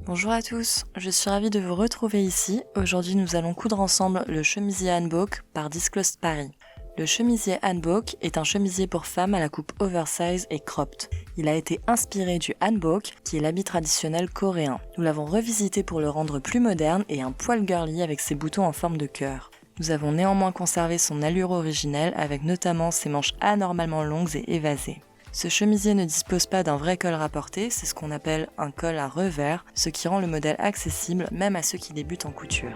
Bonjour à tous, je suis ravie de vous retrouver ici. Aujourd'hui nous allons coudre ensemble le chemisier Hanbok par Disclosed Paris. Le chemisier Hanbok est un chemisier pour femmes à la coupe oversize et cropped. Il a été inspiré du hanbok, qui est l'habit traditionnel coréen. Nous l'avons revisité pour le rendre plus moderne et un poil girly avec ses boutons en forme de cœur. Nous avons néanmoins conservé son allure originelle avec notamment ses manches anormalement longues et évasées. Ce chemisier ne dispose pas d'un vrai col rapporté, c'est ce qu'on appelle un col à revers, ce qui rend le modèle accessible même à ceux qui débutent en couture.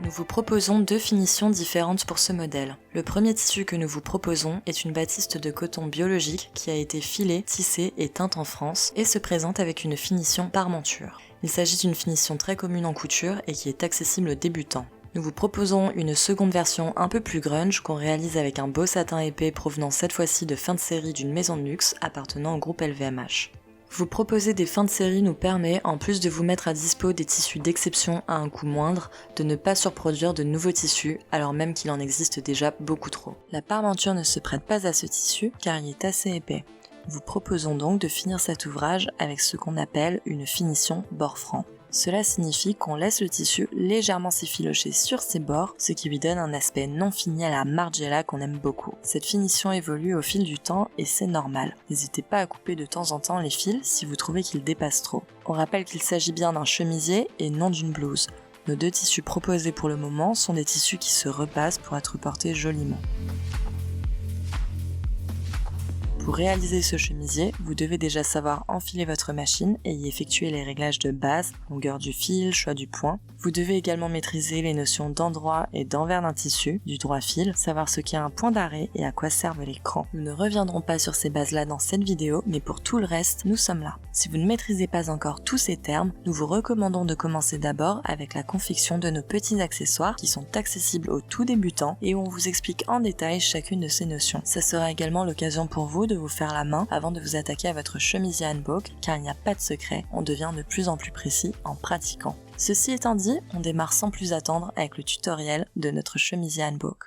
Nous vous proposons deux finitions différentes pour ce modèle. Le premier tissu que nous vous proposons est une batiste de coton biologique qui a été filée, tissée et teinte en France et se présente avec une finition parmenture. Il s'agit d'une finition très commune en couture et qui est accessible aux débutants. Nous vous proposons une seconde version un peu plus grunge qu'on réalise avec un beau satin épais provenant cette fois-ci de fin de série d'une maison de luxe appartenant au groupe LVMH. Vous proposer des fins de série nous permet, en plus de vous mettre à dispo des tissus d'exception à un coût moindre, de ne pas surproduire de nouveaux tissus alors même qu'il en existe déjà beaucoup trop. La parmenture ne se prête pas à ce tissu car il est assez épais. Nous vous proposons donc de finir cet ouvrage avec ce qu'on appelle une finition bord franc. Cela signifie qu'on laisse le tissu légèrement s'effilocher sur ses bords, ce qui lui donne un aspect non fini à la Margiela qu'on aime beaucoup. Cette finition évolue au fil du temps et c'est normal. N'hésitez pas à couper de temps en temps les fils si vous trouvez qu'ils dépassent trop. On rappelle qu'il s'agit bien d'un chemisier et non d'une blouse. Nos deux tissus proposés pour le moment sont des tissus qui se repassent pour être portés joliment. Pour réaliser ce chemisier, vous devez déjà savoir enfiler votre machine et y effectuer les réglages de base, longueur du fil, choix du point. Vous devez également maîtriser les notions d'endroit et d'envers d'un tissu, du droit fil, savoir ce qu'est un point d'arrêt et à quoi servent les crans. Nous ne reviendrons pas sur ces bases-là dans cette vidéo, mais pour tout le reste, nous sommes là. Si vous ne maîtrisez pas encore tous ces termes, nous vous recommandons de commencer d'abord avec la confection de nos petits accessoires qui sont accessibles aux tout débutants et où on vous explique en détail chacune de ces notions. Ça sera également l'occasion pour vous de vous faire la main avant de vous attaquer à votre chemisier Hanbok, car il n'y a pas de secret, on devient de plus en plus précis en pratiquant. Ceci étant dit, on démarre sans plus attendre avec le tutoriel de notre chemisier Hanbok.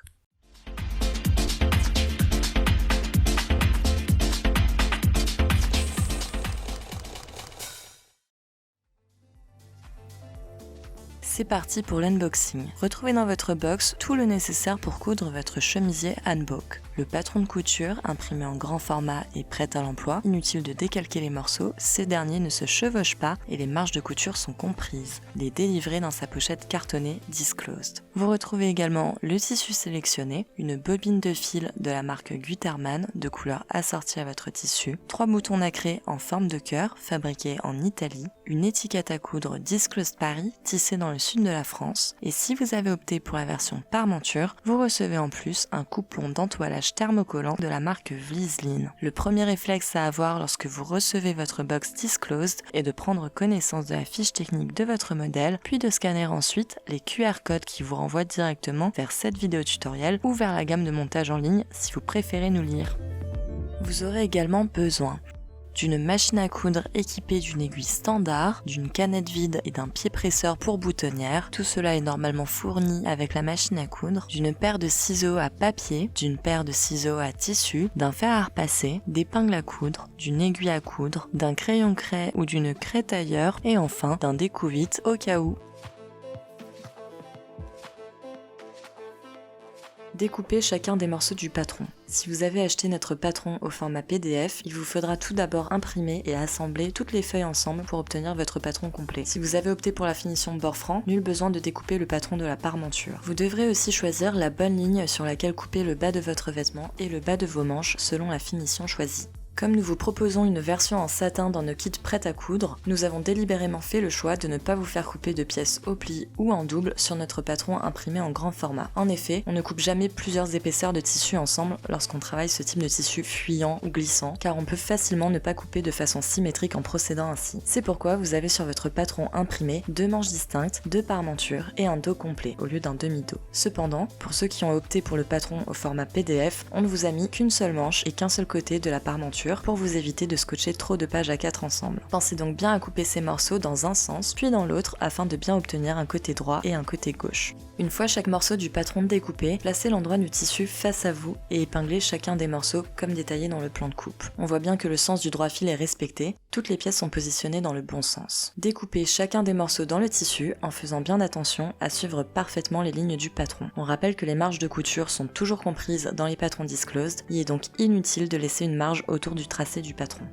C'est parti pour l'unboxing. Retrouvez dans votre box tout le nécessaire pour coudre votre chemisier Hanbok. Le patron de couture imprimé en grand format et prêt à l'emploi. Inutile de décalquer les morceaux, ces derniers ne se chevauchent pas et les marges de couture sont comprises. Il est délivré dans sa pochette cartonnée Disclosed. Vous retrouvez également le tissu sélectionné, une bobine de fil de la marque Gutermann de couleur assortie à votre tissu, 3 boutons nacrés en forme de cœur fabriqués en Italie, une étiquette à coudre Disclosed Paris tissée dans le sud de la France, et si vous avez opté pour la version parmenture, vous recevez en plus un couplon d'entoilage thermocollant de la marque Vliesline. Le premier réflexe à avoir lorsque vous recevez votre box Disclosed est de prendre connaissance de la fiche technique de votre modèle, puis de scanner ensuite les QR codes qui vous renvoient directement vers cette vidéo tutoriel ou vers la gamme de montage en ligne si vous préférez nous lire. Vous aurez également besoin d'une machine à coudre équipée d'une aiguille standard, d'une canette vide et d'un pied presseur pour boutonnière. Tout cela est normalement fourni avec la machine à coudre, d'une paire de ciseaux à papier, d'une paire de ciseaux à tissu, d'un fer à repasser, d'épingles à coudre, d'une aiguille à coudre, d'un crayon craie ou d'une craie tailleur et enfin d'un découvite au cas où. Découpez chacun des morceaux du patron. Si vous avez acheté notre patron au format PDF, il vous faudra tout d'abord imprimer et assembler toutes les feuilles ensemble pour obtenir votre patron complet. Si vous avez opté pour la finition bord franc, nul besoin de découper le patron de la parmenture. Vous devrez aussi choisir la bonne ligne sur laquelle couper le bas de votre vêtement et le bas de vos manches selon la finition choisie. Comme nous vous proposons une version en satin dans nos kits prêts à coudre, nous avons délibérément fait le choix de ne pas vous faire couper de pièces au pli ou en double sur notre patron imprimé en grand format. En effet, on ne coupe jamais plusieurs épaisseurs de tissu ensemble lorsqu'on travaille ce type de tissu fuyant ou glissant, car on peut facilement ne pas couper de façon symétrique en procédant ainsi. C'est pourquoi vous avez sur votre patron imprimé 2 manches distinctes, 2 parmentures et un dos complet au lieu d'un demi-dos. Cependant, pour ceux qui ont opté pour le patron au format PDF, on ne vous a mis qu'une seule manche et qu'un seul côté de la parmenture couture pour vous éviter de scotcher trop de pages A4 ensemble. Pensez donc bien à couper ces morceaux dans un sens puis dans l'autre afin de bien obtenir un côté droit et un côté gauche. Une fois chaque morceau du patron découpé, placez l'endroit du tissu face à vous et épinglez chacun des morceaux comme détaillé dans le plan de coupe. On voit bien que le sens du droit fil est respecté, toutes les pièces sont positionnées dans le bon sens. Découpez chacun des morceaux dans le tissu en faisant bien attention à suivre parfaitement les lignes du patron. On rappelle que les marges de couture sont toujours comprises dans les patrons disclosed, il est donc inutile de laisser une marge autour du tracé du patron.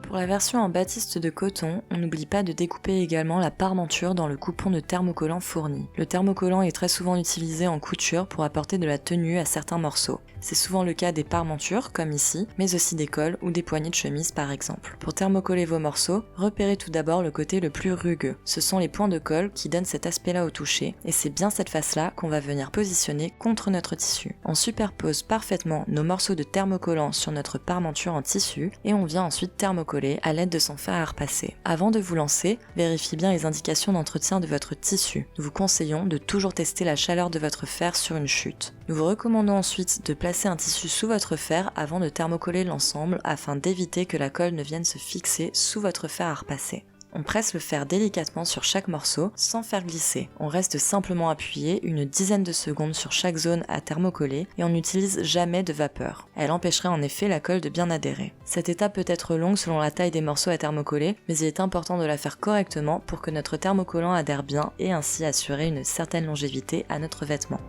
Pour la version en batiste de coton, on n'oublie pas de découper également la parmenture dans le coupon de thermocollant fourni. Le thermocollant est très souvent utilisé en couture pour apporter de la tenue à certains morceaux. C'est souvent le cas des parmentures, comme ici, mais aussi des cols ou des poignées de chemise par exemple. Pour thermocoller vos morceaux, repérez tout d'abord le côté le plus rugueux. Ce sont les points de colle qui donnent cet aspect-là au toucher, et c'est bien cette face-là qu'on va venir positionner contre notre tissu. On superpose parfaitement nos morceaux de thermocollant sur notre parmenture en tissu, et on vient ensuite thermocoller à l'aide de son fer à repasser. Avant de vous lancer, vérifiez bien les indications d'entretien de votre tissu. Nous vous conseillons de toujours tester la chaleur de votre fer sur une chute. Nous vous recommandons ensuite de placer un tissu sous votre fer avant de thermocoller l'ensemble afin d'éviter que la colle ne vienne se fixer sous votre fer à repasser. On presse le fer délicatement sur chaque morceau sans faire glisser. On reste simplement appuyé une dizaine de secondes sur chaque zone à thermocoller et on n'utilise jamais de vapeur. Elle empêcherait en effet la colle de bien adhérer. Cette étape peut être longue selon la taille des morceaux à thermocoller, mais il est important de la faire correctement pour que notre thermocollant adhère bien et ainsi assurer une certaine longévité à notre vêtement.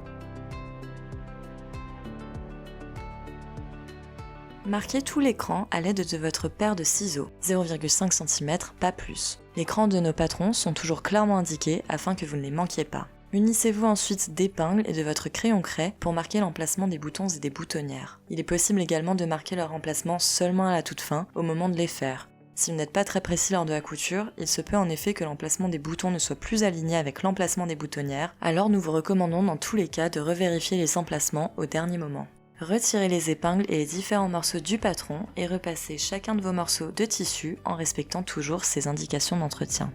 Marquez tout l'écran à l'aide de votre paire de ciseaux, 0,5 cm, pas plus. Les crans de nos patrons sont toujours clairement indiqués afin que vous ne les manquiez pas. Munissez-vous ensuite d'épingles et de votre crayon craie pour marquer l'emplacement des boutons et des boutonnières. Il est possible également de marquer leur emplacement seulement à la toute fin, au moment de les faire. Si vous n'êtes pas très précis lors de la couture, il se peut en effet que l'emplacement des boutons ne soit plus aligné avec l'emplacement des boutonnières, alors nous vous recommandons dans tous les cas de revérifier les emplacements au dernier moment. Retirez les épingles et les différents morceaux du patron et repassez chacun de vos morceaux de tissu en respectant toujours ces indications d'entretien.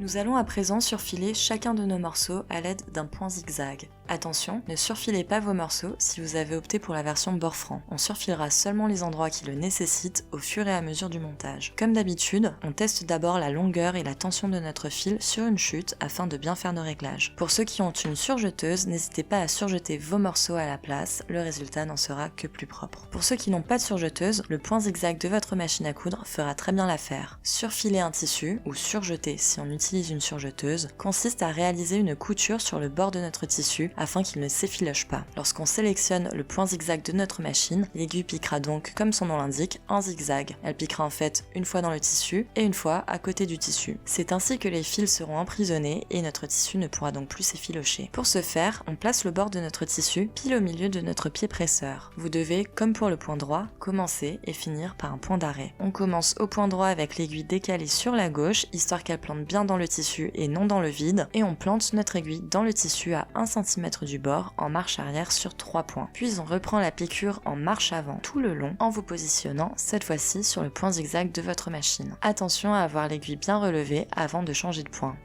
Nous allons à présent surfiler chacun de nos morceaux à l'aide d'un point zigzag. Attention, ne surfilez pas vos morceaux si vous avez opté pour la version bord franc. On surfilera seulement les endroits qui le nécessitent au fur et à mesure du montage. Comme d'habitude, on teste d'abord la longueur et la tension de notre fil sur une chute afin de bien faire nos réglages. Pour ceux qui ont une surjeteuse, n'hésitez pas à surjeter vos morceaux à la place, le résultat n'en sera que plus propre. Pour ceux qui n'ont pas de surjeteuse, le point zigzag de votre machine à coudre fera très bien l'affaire. Surfiler un tissu, ou surjeter si on utilise une surjeteuse, consiste à réaliser une couture sur le bord de notre tissu afin qu'il ne s'effiloche pas. Lorsqu'on sélectionne le point zigzag de notre machine, l'aiguille piquera donc, comme son nom l'indique, en zigzag. Elle piquera en fait une fois dans le tissu et une fois à côté du tissu. C'est ainsi que les fils seront emprisonnés et notre tissu ne pourra donc plus s'effilocher. Pour ce faire, on place le bord de notre tissu pile au milieu de notre pied presseur. Vous devez, comme pour le point droit, commencer et finir par un point d'arrêt. On commence au point droit avec l'aiguille décalée sur la gauche, histoire qu'elle plante bien dans le tissu et non dans le vide, et on plante notre aiguille dans le tissu à 1 cm du bord en marche arrière sur 3 points. Puis on reprend la piqûre en marche avant tout le long en vous positionnant cette fois-ci sur le point zigzag de votre machine. Attention à avoir l'aiguille bien relevée avant de changer de point.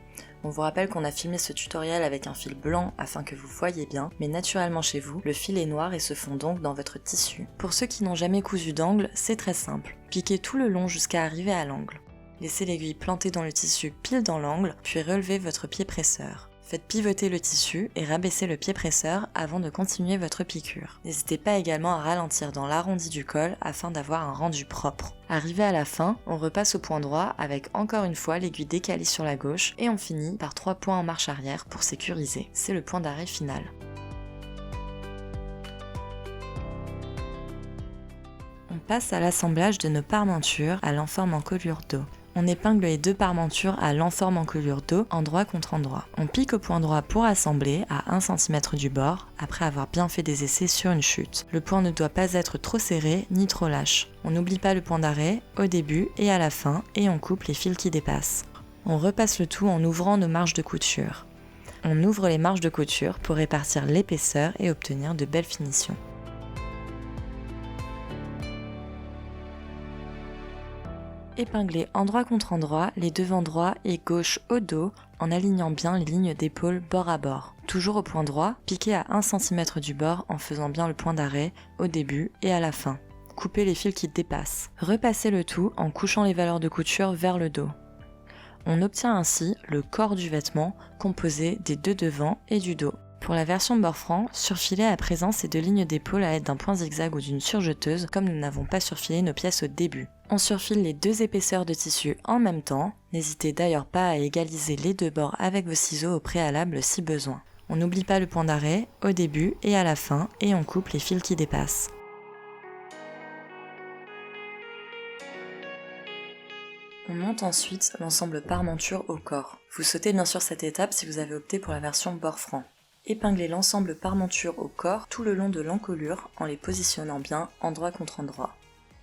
On vous rappelle qu'on a filmé ce tutoriel avec un fil blanc afin que vous voyiez bien, mais naturellement chez vous, le fil est noir et se fond donc dans votre tissu. Pour ceux qui n'ont jamais cousu d'angle, c'est très simple. Piquez tout le long jusqu'à arriver à l'angle. Laissez l'aiguille plantée dans le tissu pile dans l'angle, puis relevez votre pied presseur. Faites pivoter le tissu et rabaissez le pied presseur avant de continuer votre piqûre. N'hésitez pas également à ralentir dans l'arrondi du col afin d'avoir un rendu propre. Arrivé à la fin, on repasse au point droit avec encore une fois l'aiguille décalée sur la gauche et on finit par 3 points en marche arrière pour sécuriser. C'est le point d'arrêt final. On passe à l'assemblage de nos parmentures à l'enforme encolure dos. On épingle les deux parmentures à l'enforme encolure dos, endroit contre endroit. On pique au point droit pour assembler à 1 cm du bord, après avoir bien fait des essais sur une chute. Le point ne doit pas être trop serré ni trop lâche. On n'oublie pas le point d'arrêt au début et à la fin, et on coupe les fils qui dépassent. On repasse le tout en ouvrant nos marges de couture. On ouvre les marges de couture pour répartir l'épaisseur et obtenir de belles finitions. Épinglez endroit contre endroit les devants droit et gauche au dos en alignant bien les lignes d'épaule bord à bord. Toujours au point droit, piquez à 1 cm du bord en faisant bien le point d'arrêt au début et à la fin. Coupez les fils qui dépassent. Repassez le tout en couchant les valeurs de couture vers le dos. On obtient ainsi le corps du vêtement composé des deux devants et du dos. Pour la version bord franc, surfilez à présent ces deux lignes d'épaule à l'aide d'un point zigzag ou d'une surjeteuse comme nous n'avons pas surfilé nos pièces au début. On surfile les deux épaisseurs de tissu en même temps, n'hésitez d'ailleurs pas à égaliser les deux bords avec vos ciseaux au préalable si besoin. On n'oublie pas le point d'arrêt au début et à la fin et on coupe les fils qui dépassent. On monte ensuite l'ensemble parmenture au corps. Vous sautez bien sûr cette étape si vous avez opté pour la version bord franc. Épinglez l'ensemble parmenture au corps tout le long de l'encolure en les positionnant bien endroit contre endroit.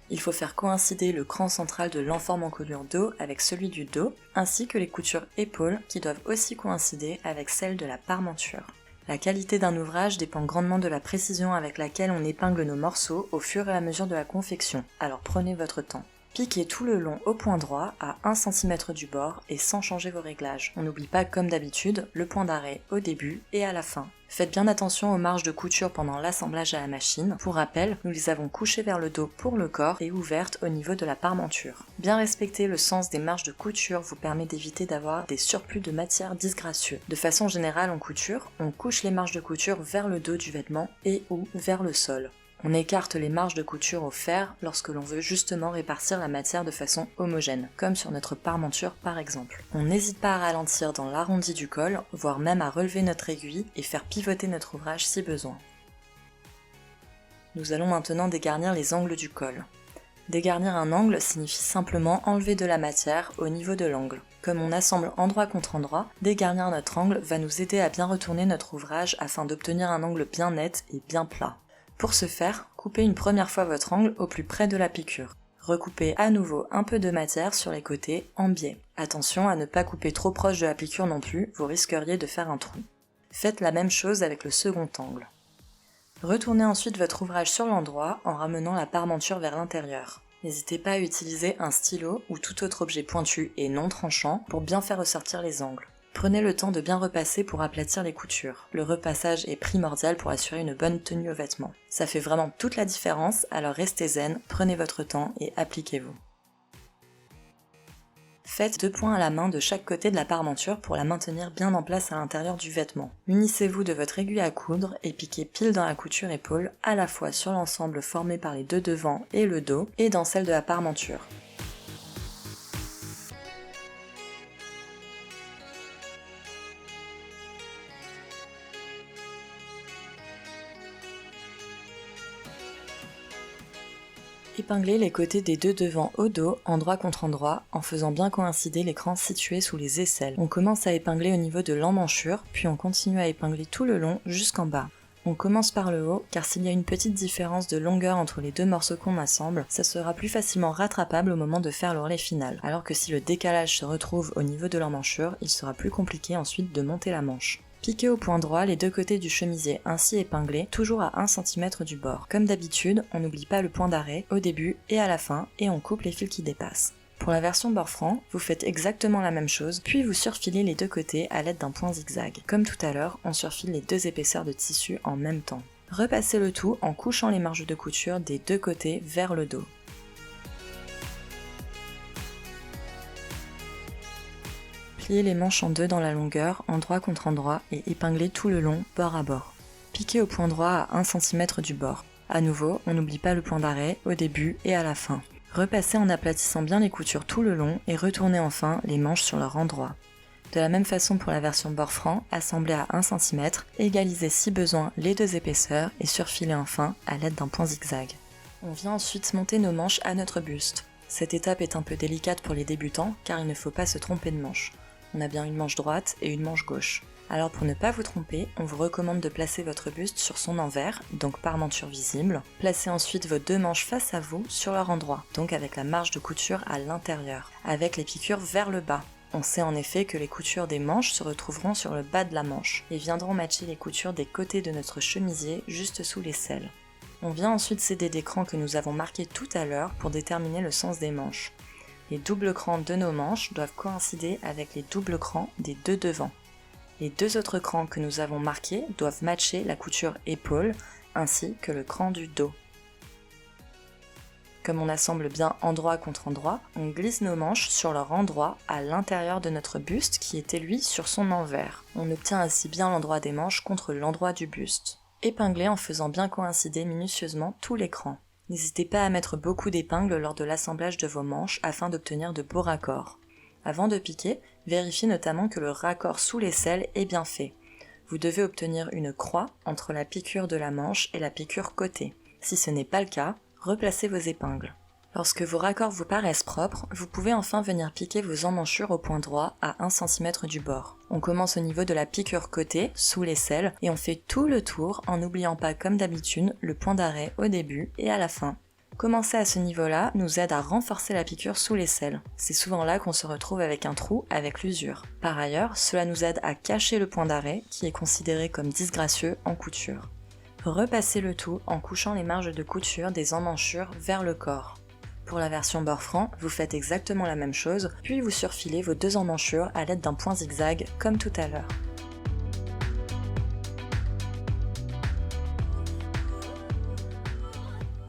Il faut faire coïncider le cran central de l'enforme encolure dos avec celui du dos, ainsi que les coutures épaules qui doivent aussi coïncider avec celles de la parmenture. La qualité d'un ouvrage dépend grandement de la précision avec laquelle on épingle nos morceaux au fur et à mesure de la confection, alors prenez votre temps. Piquez tout le long au point droit à 1 cm du bord et sans changer vos réglages. On n'oublie pas comme d'habitude le point d'arrêt au début et à la fin. Faites bien attention aux marges de couture pendant l'assemblage à la machine. Pour rappel, nous les avons couchées vers le dos pour le corps et ouvertes au niveau de la parmenture. Bien respecter le sens des marges de couture vous permet d'éviter d'avoir des surplus de matière disgracieux. De façon générale en couture, on couche les marges de couture vers le dos du vêtement et ou vers le sol. On écarte les marges de couture au fer lorsque l'on veut justement répartir la matière de façon homogène, comme sur notre parmenture par exemple. On n'hésite pas à ralentir dans l'arrondi du col, voire même à relever notre aiguille et faire pivoter notre ouvrage si besoin. Nous allons maintenant dégarnir les angles du col. Dégarnir un angle signifie simplement enlever de la matière au niveau de l'angle. Comme on assemble endroit contre endroit, dégarnir notre angle va nous aider à bien retourner notre ouvrage afin d'obtenir un angle bien net et bien plat. Pour ce faire, coupez une première fois votre angle au plus près de la piqûre. Recoupez à nouveau un peu de matière sur les côtés en biais. Attention à ne pas couper trop proche de la piqûre non plus, vous risqueriez de faire un trou. Faites la même chose avec le second angle. Retournez ensuite votre ouvrage sur l'endroit en ramenant la parmenture vers l'intérieur. N'hésitez pas à utiliser un stylo ou tout autre objet pointu et non tranchant pour bien faire ressortir les angles. Prenez le temps de bien repasser pour aplatir les coutures. Le repassage est primordial pour assurer une bonne tenue au vêtement. Ça fait vraiment toute la différence, alors restez zen, prenez votre temps et appliquez-vous. Faites 2 points à la main de chaque côté de la parmenture pour la maintenir bien en place à l'intérieur du vêtement. Munissez-vous de votre aiguille à coudre et piquez pile dans la couture épaule, à la fois sur l'ensemble formé par les deux devants et le dos, et dans celle de la parmenture. Épinglez les côtés des deux devants au dos, endroit contre endroit, en faisant bien coïncider les crans situés sous les aisselles. On commence à épingler au niveau de l'emmanchure, puis on continue à épingler tout le long jusqu'en bas. On commence par le haut, car s'il y a une petite différence de longueur entre les deux morceaux qu'on assemble, ça sera plus facilement rattrapable au moment de faire l'ourlet final, alors que si le décalage se retrouve au niveau de l'emmanchure, il sera plus compliqué ensuite de monter la manche. Piquez au point droit les deux côtés du chemisier ainsi épinglés, toujours à 1 cm du bord. Comme d'habitude, on n'oublie pas le point d'arrêt au début et à la fin, et on coupe les fils qui dépassent. Pour la version bord franc, vous faites exactement la même chose, puis vous surfilez les deux côtés à l'aide d'un point zigzag. Comme tout à l'heure, on surfile les deux épaisseurs de tissu en même temps. Repassez le tout en couchant les marges de couture des deux côtés vers le dos. Pliez les manches en deux dans la longueur, endroit contre endroit, et épinglez tout le long, bord à bord. Piquez au point droit à 1 cm du bord. À nouveau, on n'oublie pas le point d'arrêt au début et à la fin. Repassez en aplatissant bien les coutures tout le long et retournez enfin les manches sur leur endroit. De la même façon pour la version bord franc, assemblez à 1 cm, égalisez si besoin les deux épaisseurs et surfilez enfin à l'aide d'un point zigzag. On vient ensuite monter nos manches à notre buste. Cette étape est un peu délicate pour les débutants car il ne faut pas se tromper de manche. On a bien une manche droite et une manche gauche. Alors pour ne pas vous tromper, on vous recommande de placer votre buste sur son envers, donc parmenture visible. Placez ensuite vos deux manches face à vous sur leur endroit, donc avec la marge de couture à l'intérieur, avec les piqûres vers le bas. On sait en effet que les coutures des manches se retrouveront sur le bas de la manche et viendront matcher les coutures des côtés de notre chemisier juste sous l'aisselle. On vient ensuite s'aider des crans que nous avons marqués tout à l'heure pour déterminer le sens des manches. Les doubles crans de nos manches doivent coïncider avec les doubles crans des deux devants. Les deux autres crans que nous avons marqués doivent matcher la couture épaule ainsi que le cran du dos. Comme on assemble bien endroit contre endroit, on glisse nos manches sur leur endroit à l'intérieur de notre buste qui était lui sur son envers. On obtient ainsi bien l'endroit des manches contre l'endroit du buste. Épinglez en faisant bien coïncider minutieusement tous les crans. N'hésitez pas à mettre beaucoup d'épingles lors de l'assemblage de vos manches afin d'obtenir de beaux raccords. Avant de piquer, vérifiez notamment que le raccord sous l'aisselle est bien fait. Vous devez obtenir une croix entre la piqûre de la manche et la piqûre côté. Si ce n'est pas le cas, replacez vos épingles. Lorsque vos raccords vous paraissent propres, vous pouvez enfin venir piquer vos emmanchures au point droit à 1 cm du bord. On commence au niveau de la piqûre côté, sous l'aisselle, et on fait tout le tour en n'oubliant pas comme d'habitude le point d'arrêt au début et à la fin. Commencer à ce niveau-là nous aide à renforcer la piqûre sous l'aisselle. C'est souvent là qu'on se retrouve avec un trou avec l'usure. Par ailleurs, cela nous aide à cacher le point d'arrêt qui est considéré comme disgracieux en couture. Repassez le tout en couchant les marges de couture des emmanchures vers le corps. Pour la version bord franc, vous faites exactement la même chose, puis vous surfilez vos deux emmanchures à l'aide d'un point zigzag comme tout à l'heure.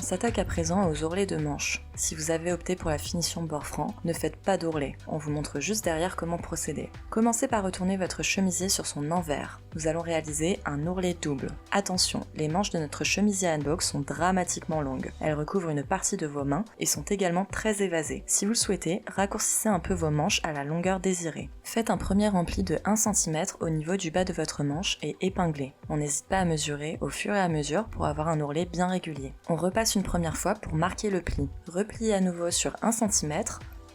On s'attaque à présent aux ourlets de manches. Si vous avez opté pour la finition bord franc, ne faites pas d'ourlet. On vous montre juste derrière comment procéder. Commencez par retourner votre chemisier sur son envers. Nous allons réaliser un ourlet double. Attention, les manches de notre chemisier hanbok sont dramatiquement longues. Elles recouvrent une partie de vos mains et sont également très évasées. Si vous le souhaitez, raccourcissez un peu vos manches à la longueur désirée. Faites un premier rempli de 1 cm au niveau du bas de votre manche et épinglez. On n'hésite pas à mesurer au fur et à mesure pour avoir un ourlet bien régulier. On repasse une première fois pour marquer le pli. Repliez à nouveau sur 1 cm,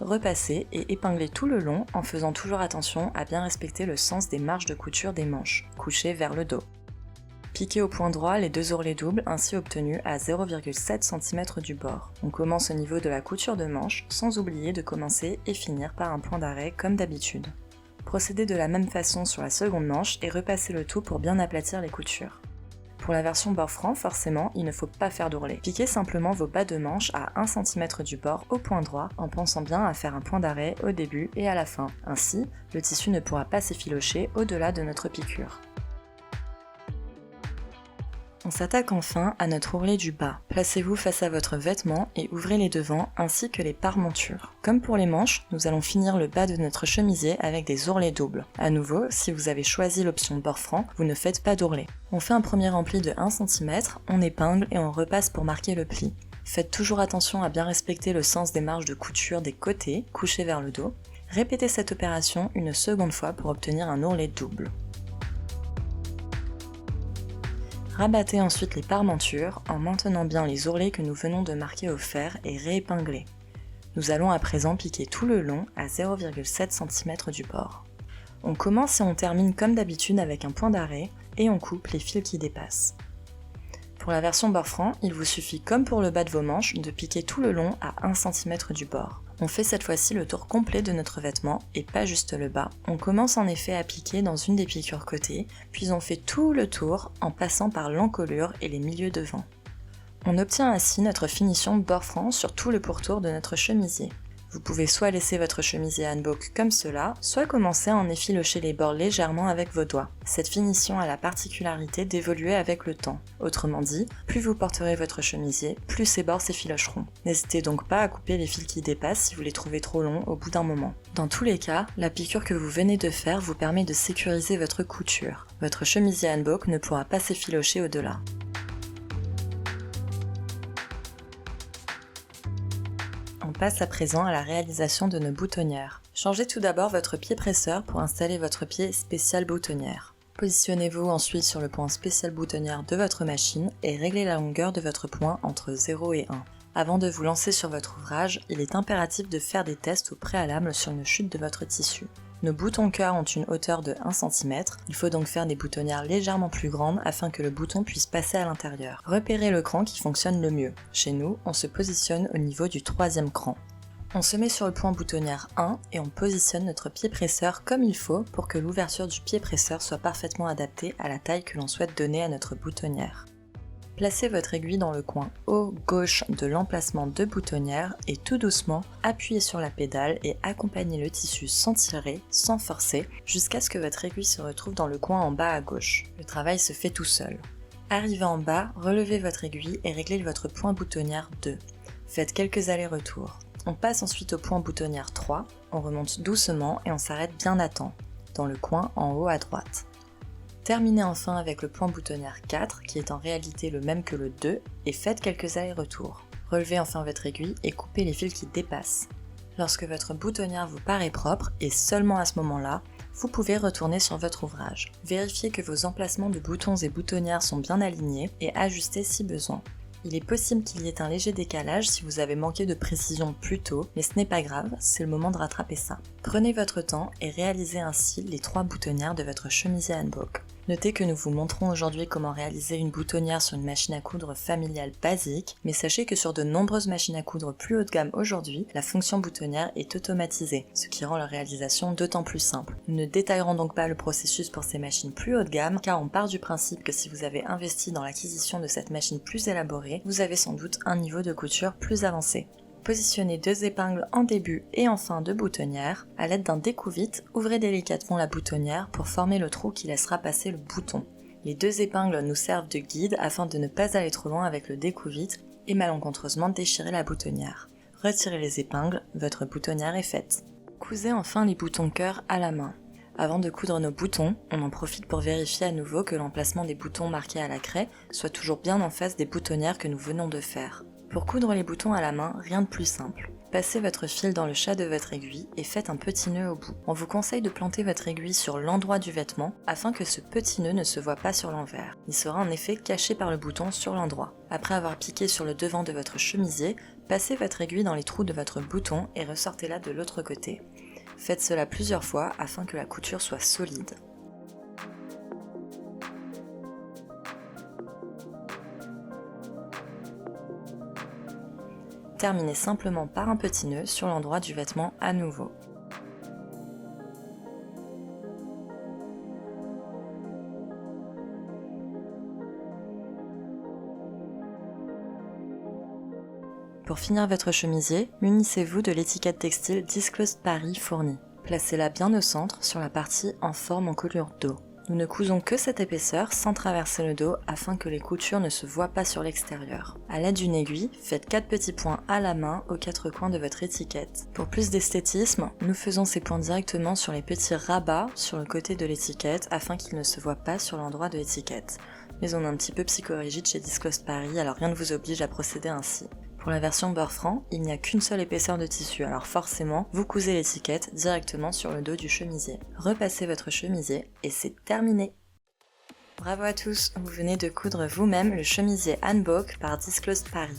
repassez et épinglez tout le long en faisant toujours attention à bien respecter le sens des marges de couture des manches, couchées vers le dos. Piquez au point droit les deux ourlets doubles ainsi obtenus à 0,7 cm du bord. On commence au niveau de la couture de manche sans oublier de commencer et finir par un point d'arrêt comme d'habitude. Procédez de la même façon sur la seconde manche et repassez le tout pour bien aplatir les coutures. Pour la version bord franc, forcément, il ne faut pas faire d'ourlet. Piquez simplement vos bas de manche à 1 cm du bord au point droit en pensant bien à faire un point d'arrêt au début et à la fin. Ainsi, le tissu ne pourra pas s'effilocher au-delà de notre piqûre. On s'attaque enfin à notre ourlet du bas. Placez-vous face à votre vêtement et ouvrez les devants ainsi que les parementures. Comme pour les manches, nous allons finir le bas de notre chemisier avec des ourlets doubles. À nouveau, si vous avez choisi l'option bord franc, vous ne faites pas d'ourlet. On fait un premier rempli de 1 cm, on épingle et on repasse pour marquer le pli. Faites toujours attention à bien respecter le sens des marges de couture des côtés, couchées vers le dos. Répétez cette opération une seconde fois pour obtenir un ourlet double. Rabattez ensuite les parementures en maintenant bien les ourlets que nous venons de marquer au fer et réépingler. Nous allons à présent piquer tout le long à 0,7 cm du bord. On commence et on termine comme d'habitude avec un point d'arrêt et on coupe les fils qui dépassent. Pour la version bord franc, il vous suffit comme pour le bas de vos manches de piquer tout le long à 1 cm du bord. On fait cette fois-ci le tour complet de notre vêtement et pas juste le bas. On commence en effet à piquer dans une des piqûres côté, puis on fait tout le tour en passant par l'encolure et les milieux devant. On obtient ainsi notre finition bord franc sur tout le pourtour de notre chemisier. Vous pouvez soit laisser votre chemisier hanbok comme cela, soit commencer à en effilocher les bords légèrement avec vos doigts. Cette finition a la particularité d'évoluer avec le temps. Autrement dit, plus vous porterez votre chemisier, plus ses bords s'effilocheront. N'hésitez donc pas à couper les fils qui dépassent si vous les trouvez trop longs au bout d'un moment. Dans tous les cas, la piqûre que vous venez de faire vous permet de sécuriser votre couture. Votre chemisier hanbok ne pourra pas s'effilocher au-delà. On passe à présent à la réalisation de nos boutonnières. Changez tout d'abord votre pied presseur pour installer votre pied spécial boutonnière. Positionnez-vous ensuite sur le point spécial boutonnière de votre machine et réglez la longueur de votre point entre 0 et 1. Avant de vous lancer sur votre ouvrage, il est impératif de faire des tests au préalable sur une chute de votre tissu. Nos boutons cœur ont une hauteur de 1 cm, il faut donc faire des boutonnières légèrement plus grandes afin que le bouton puisse passer à l'intérieur. Repérez le cran qui fonctionne le mieux. Chez nous, on se positionne au niveau du 3e cran. On se met sur le point boutonnière 1 et on positionne notre pied presseur comme il faut pour que l'ouverture du pied presseur soit parfaitement adaptée à la taille que l'on souhaite donner à notre boutonnière. Placez votre aiguille dans le coin haut gauche de l'emplacement de boutonnière et tout doucement, appuyez sur la pédale et accompagnez le tissu sans tirer, sans forcer, jusqu'à ce que votre aiguille se retrouve dans le coin en bas à gauche. Le travail se fait tout seul. Arrivé en bas, relevez votre aiguille et réglez votre point boutonnière 2. Faites quelques allers-retours. On passe ensuite au point boutonnière 3, on remonte doucement et on s'arrête bien à temps, dans le coin en haut à droite. Terminez enfin avec le point boutonnière 4, qui est en réalité le même que le 2, et faites quelques allers-retours. Relevez enfin votre aiguille et coupez les fils qui dépassent. Lorsque votre boutonnière vous paraît propre, et seulement à ce moment-là, vous pouvez retourner sur votre ouvrage. Vérifiez que vos emplacements de boutons et boutonnières sont bien alignés et ajustez si besoin. Il est possible qu'il y ait un léger décalage si vous avez manqué de précision plus tôt, mais ce n'est pas grave, c'est le moment de rattraper ça. Prenez votre temps et réalisez ainsi les 3 boutonnières de votre chemisier hanbok. Notez que nous vous montrons aujourd'hui comment réaliser une boutonnière sur une machine à coudre familiale basique, mais sachez que sur de nombreuses machines à coudre plus haut de gamme aujourd'hui, la fonction boutonnière est automatisée, ce qui rend leur réalisation d'autant plus simple. Nous ne détaillerons donc pas le processus pour ces machines plus haut de gamme, car on part du principe que si vous avez investi dans l'acquisition de cette machine plus élaborée, vous avez sans doute un niveau de couture plus avancé. Positionnez 2 épingles en début et en fin de boutonnière. À l'aide d'un découvite, ouvrez délicatement la boutonnière pour former le trou qui laissera passer le bouton. Les 2 épingles nous servent de guide afin de ne pas aller trop loin avec le découvite et malencontreusement déchirer la boutonnière. Retirez les épingles, votre boutonnière est faite. Cousez enfin les boutons cœur à la main. Avant de coudre nos boutons, on en profite pour vérifier à nouveau que l'emplacement des boutons marqués à la craie soit toujours bien en face des boutonnières que nous venons de faire. Pour coudre les boutons à la main, rien de plus simple. Passez votre fil dans le chat de votre aiguille et faites un petit nœud au bout. On vous conseille de planter votre aiguille sur l'endroit du vêtement afin que ce petit nœud ne se voit pas sur l'envers. Il sera en effet caché par le bouton sur l'endroit. Après avoir piqué sur le devant de votre chemisier, passez votre aiguille dans les trous de votre bouton et ressortez-la de l'autre côté. Faites cela plusieurs fois afin que la couture soit solide. Terminez simplement par un petit nœud sur l'endroit du vêtement à nouveau. Pour finir votre chemisier, munissez-vous de l'étiquette textile Disclosed Paris fournie. Placez-la bien au centre sur la partie en forme encolure dos. Nous ne cousons que cette épaisseur sans traverser le dos afin que les coutures ne se voient pas sur l'extérieur. À l'aide d'une aiguille, faites 4 petits points à la main aux 4 coins de votre étiquette. Pour plus d'esthétisme, nous faisons ces points directement sur les petits rabats sur le côté de l'étiquette afin qu'ils ne se voient pas sur l'endroit de l'étiquette. Mais on est un petit peu psychorigide chez Disclosed Paris, alors rien ne vous oblige à procéder ainsi. Pour la version beurre franc, il n'y a qu'une seule épaisseur de tissu, alors forcément, vous cousez l'étiquette directement sur le dos du chemisier. Repassez votre chemisier et c'est terminé! Bravo à tous, vous venez de coudre vous-même le chemisier hanbok par Disclosed Paris.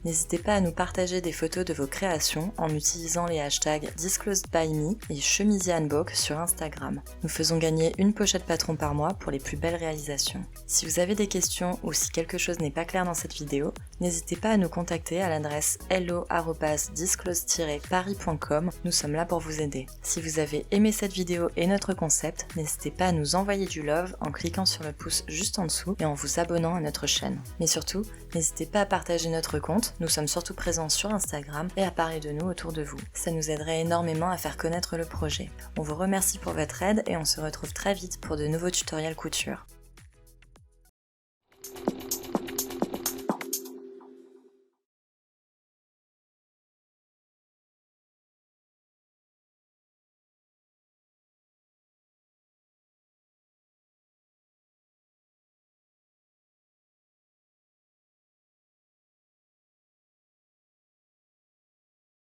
N'hésitez pas à nous partager des photos de vos créations en utilisant les hashtags DisclosedByMe et chemisier hanbok sur Instagram. Nous faisons gagner une pochette patron par mois pour les plus belles réalisations. Si vous avez des questions ou si quelque chose n'est pas clair dans cette vidéo, n'hésitez pas à nous contacter à l'adresse hello@disclose-paris.com, nous sommes là pour vous aider. Si vous avez aimé cette vidéo et notre concept, n'hésitez pas à nous envoyer du love en cliquant sur le pouce juste en dessous et en vous abonnant à notre chaîne. Mais surtout, n'hésitez pas à partager notre compte, nous sommes surtout présents sur Instagram et à parler de nous autour de vous. Ça nous aiderait énormément à faire connaître le projet. On vous remercie pour votre aide et on se retrouve très vite pour de nouveaux tutoriels couture.